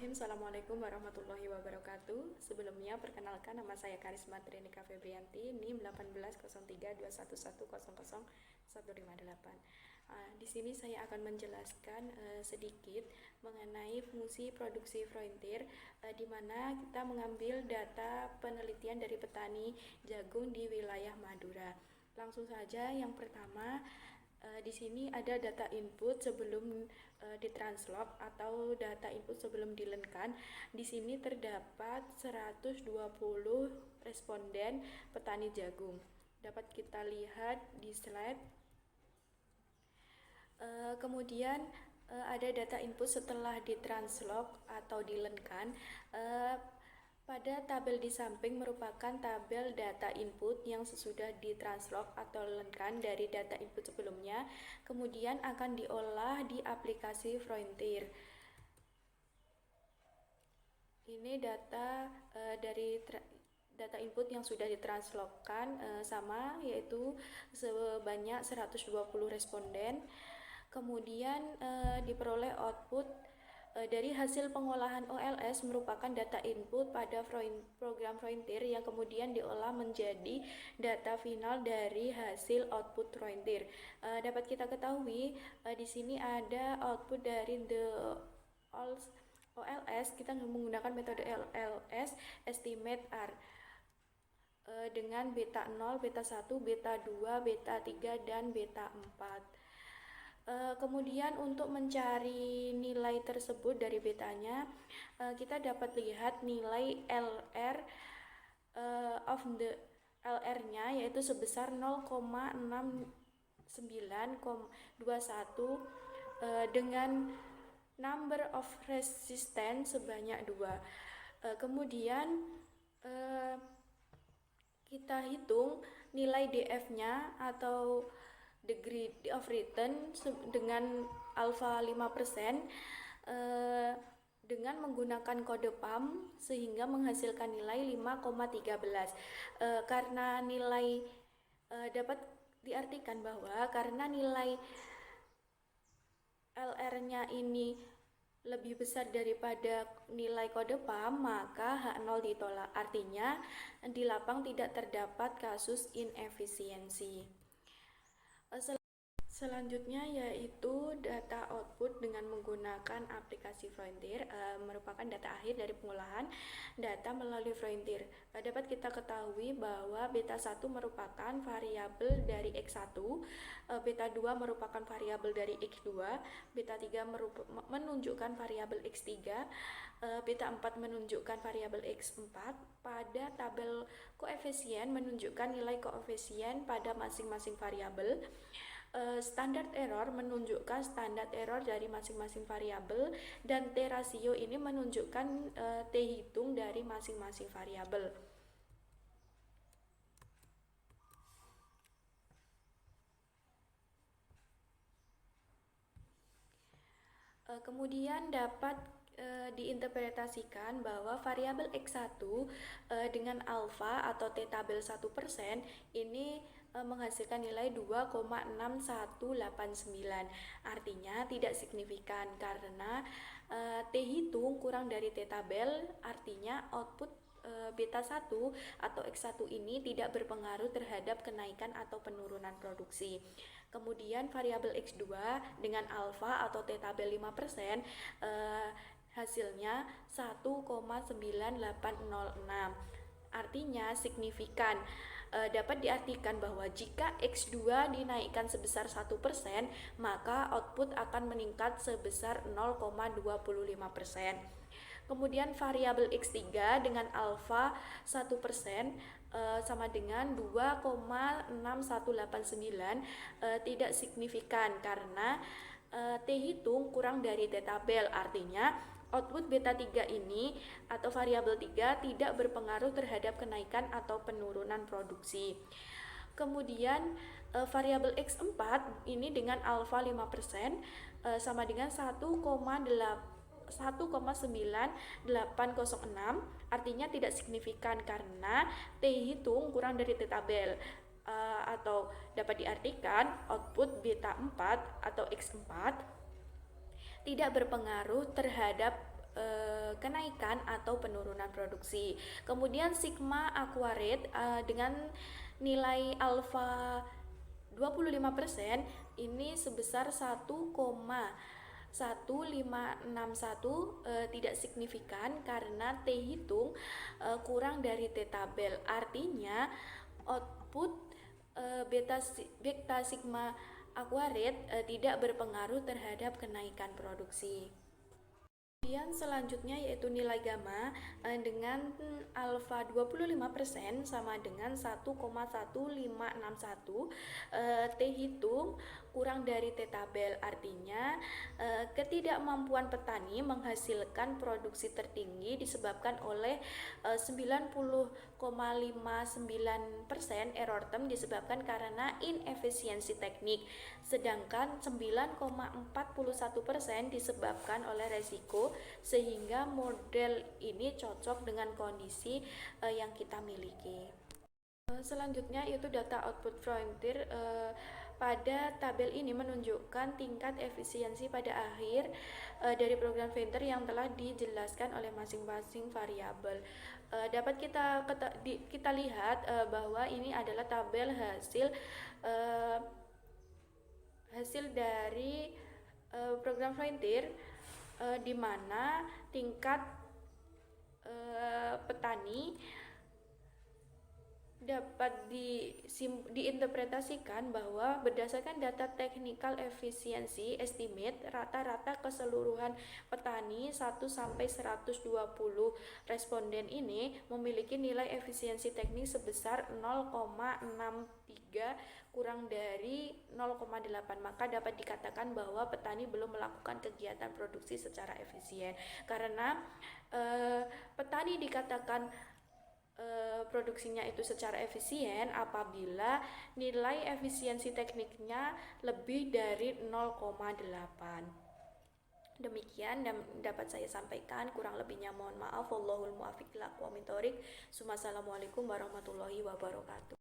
Bismillahirrahmanirrahim. Assalamualaikum warahmatullahi wabarakatuh. Sebelumnya perkenalkan, nama saya Karisma Trinika Febrianti, NIM 180321100158. Di sini saya akan menjelaskan sedikit mengenai fungsi produksi Frontier, di mana kita mengambil data penelitian dari petani jagung di wilayah Madura. Langsung saja, yang pertama, di sini ada data input sebelum ditranslate atau data input sebelum dilenkan. Di sini terdapat 120 responden petani jagung. Dapat kita lihat di slide. Kemudian ada data input setelah ditranslate atau dilenkan. Pada tabel di samping merupakan tabel data input yang sesudah ditranslate atau lenkan dari data input sebelumnya, kemudian akan diolah di aplikasi Frontier. Ini data dari data input yang sudah ditranslatekan sama, yaitu sebanyak 120 responden. Kemudian diperoleh output dari hasil pengolahan OLS merupakan data input pada program Frontier yang kemudian diolah menjadi data final dari hasil output Frontier. Dapat kita ketahui di sini ada output dari OLS. Kita menggunakan metode OLS estimate R dengan beta 0, beta 1, beta 2, beta 3, dan beta 4. Kemudian untuk mencari nilai tersebut dari betanya, kita dapat lihat nilai LR LR-nya yaitu sebesar 0,6921 dengan number of resistance sebanyak 2. Kemudian kita hitung nilai DF-nya atau degree of return dengan alfa 5% dengan menggunakan kode PAM sehingga menghasilkan nilai 5,13. Karena nilai dapat diartikan bahwa karena nilai LR-nya ini lebih besar daripada nilai kode PAM, maka H0 ditolak. Artinya di lapang tidak terdapat kasus inefisiensi. Selanjutnya yaitu data output dengan menggunakan aplikasi Frontier, merupakan data akhir dari pengolahan data melalui Frontier. Dapat kita ketahui bahwa beta 1 merupakan variabel dari X1, beta 2 merupakan variabel dari X2, beta 3 menunjukkan variabel X3, beta 4 menunjukkan variabel X4. Pada tabel koefisien menunjukkan nilai koefisien pada masing-masing variabel. Standard error menunjukkan standar error dari masing-masing variabel, dan T rasio ini menunjukkan T hitung dari masing-masing variabel. Kemudian dapat diinterpretasikan bahwa variabel X1 dengan alfa atau T tabel 1% ini menghasilkan nilai 2,6189. Artinya tidak signifikan karena T hitung kurang dari T tabel, artinya output beta 1 atau X1 ini tidak berpengaruh terhadap kenaikan atau penurunan produksi. Kemudian variabel X2 dengan alfa atau T tabel 5%, hasilnya 1,9806. Artinya signifikan. Dapat diartikan bahwa jika X2 dinaikkan sebesar 1%, maka output akan meningkat sebesar 0,25%. Kemudian variabel X3 dengan alfa 1% sama dengan 2,6189, tidak signifikan karena T hitung kurang dari T tabel. Artinya output beta 3 ini atau variabel 3 tidak berpengaruh terhadap kenaikan atau penurunan produksi. Kemudian variabel X4 ini dengan alfa 5% sama dengan 1,9806, artinya tidak signifikan karena T hitung kurang dari T tabel. Atau dapat diartikan output beta 4 atau X4 tidak berpengaruh terhadap kenaikan atau penurunan produksi. Kemudian sigma aqua rate dengan nilai alfa 25% ini sebesar 1,1561, tidak signifikan karena T hitung kurang dari T tabel. Artinya output beta sigma aqua rate tidak berpengaruh terhadap kenaikan produksi. Kemudian selanjutnya yaitu nilai gamma dengan alfa 25% sama dengan 1,1561, T hitung kurang dari T tabel. Artinya ketidakmampuan petani menghasilkan produksi tertinggi disebabkan oleh 90,59% error term disebabkan karena inefisiensi teknik, sedangkan 9,41% disebabkan oleh resiko, sehingga model ini cocok dengan kondisi yang kita miliki. Selanjutnya yaitu data output frontier. Pada tabel ini menunjukkan tingkat efisiensi pada akhir dari program Frontier yang telah dijelaskan oleh masing-masing variabel. Dapat kita lihat bahwa ini adalah tabel hasil dari program Frontier, di mana tingkat petani dapat diinterpretasikan bahwa berdasarkan data technical efficiency estimate, rata-rata keseluruhan petani 1 sampai 120 responden ini memiliki nilai efisiensi teknik sebesar 0,63 kurang dari 0,8. Maka dapat dikatakan bahwa petani belum melakukan kegiatan produksi secara efisien. Karena petani dikatakan produksinya itu secara efisien apabila nilai efisiensi tekniknya lebih dari 0,8. Demikian yang dapat saya sampaikan, kurang lebihnya mohon maaf. Wallahul muwaffiq ila aqwamit thoriq. Assalamualaikum warahmatullahi wabarakatuh.